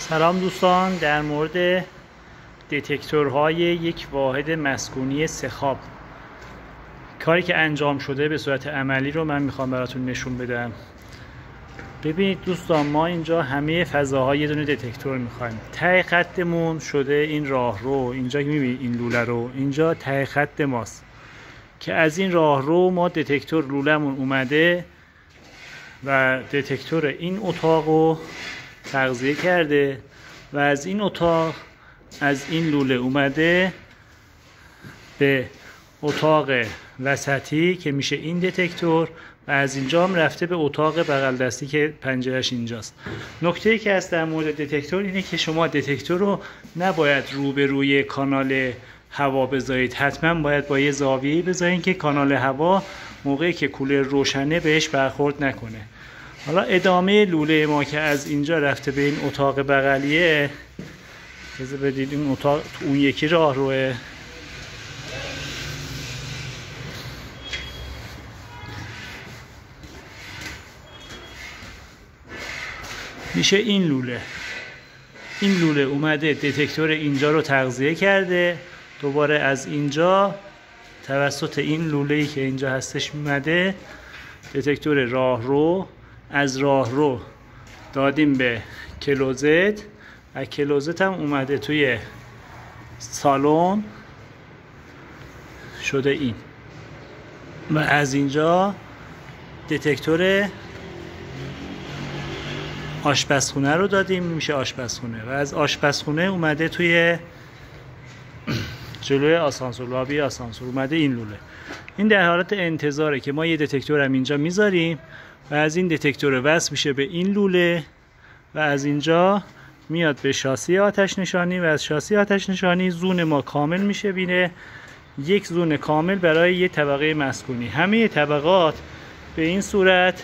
سلام دوستان، در مورد دتکتورهای یک واحد مسکونی سه‌خواب کاری که انجام شده به صورت عملی رو من میخوام براتون نشون بدم. ببینید دوستان، ما اینجا همه فضاهای یه دونه دتکتور میخوایم. ته خطمون شده این راه رو، اینجا میبینید این لوله رو، اینجا ته خط ماست که از این راه رو ما دتکتور لوله‌مون اومده و دتکتور این اتاق رو تغذیه کرده و از این اتاق، از این لوله اومده به اتاق وسطی که میشه این دتکتور و از اینجا هم رفته به اتاق بغل دستی که پنجرهش اینجاست. نکته‌ای که هست در مورد دتکتور اینه که شما دتکتور رو نباید روبروی کانال هوا بذارید، حتما باید با یه زاویه‌ای بذارید که کانال هوا موقعی که کولر روشنه بهش برخورد نکنه. حالا ادامه لوله ما که از اینجا رفته به این اتاق بغلیه، اجازه بدید این اتاق اون یکی راه روه، میشه این لوله اومده دتکتور اینجا رو تغذیه کرده، دوباره از اینجا توسط این لوله‌ای که اینجا هستش اومده دتکتور راهرو، از راهرو دادیم به کلوزت و کلوزت هم اومده توی سالن شده این، و از اینجا دتکتور آشپزخونه رو دادیم، میشه آشپزخونه، و از آشپزخونه اومده توی جلوی آسانسور، لابی آسانسور اومده این لوله. این در حالت انتظاره که ما یه دتکتور هم اینجا میذاریم و از این دتکتور وصل میشه به این لوله و از اینجا میاد به شاسی آتش نشانی و از شاسی آتش نشانی زون ما کامل میشه، بینه یک زون کامل برای یه طبقه مسکونی. همه طبقات به این صورت،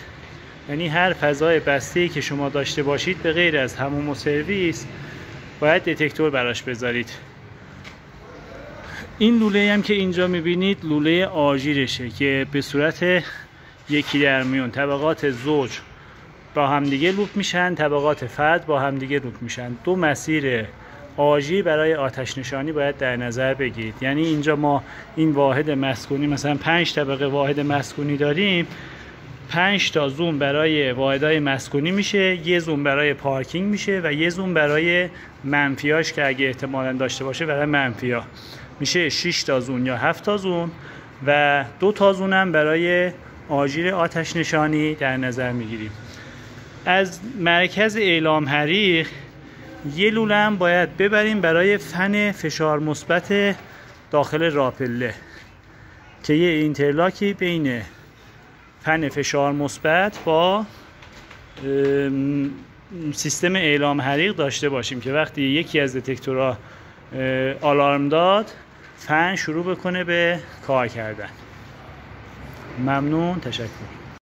یعنی هر فضای بسته‌ای که شما داشته باشید به غیر از حموم و سرویس باید دتکتور براش بذارید. این لوله هم که اینجا میبینید لوله آژیرشه که به صورت یکی در میون طبقات زوج با همدیگه لوپ میشن، طبقات فرد با همدیگه لوپ میشن. دو مسیر آژیر برای آتش نشانی باید در نظر بگیرید. یعنی اینجا ما این واحد مسکونی مثلا 5 طبقه واحد مسکونی داریم، 5 تا زوم برای واحدهای مسکونی میشه، یه زوم برای پارکینگ میشه و یه زوم برای منفیاش که اگه احتمالاً داشته باشه برای منفیا میشه 6 تا زون یا 7 تا زون و 2 تا زون هم برای آژیر آتش نشانی در نظر میگیریم. از مرکز اعلام حریق یه لوله هم باید ببریم برای فن فشار مثبت داخل راپله که یه اینترلاکی بین فن فشار مثبت با سیستم اعلام حریق داشته باشیم که وقتی یکی از دتکتورها آلارم داد فن شروع بکنه به کار کردن. ممنون، تشکر.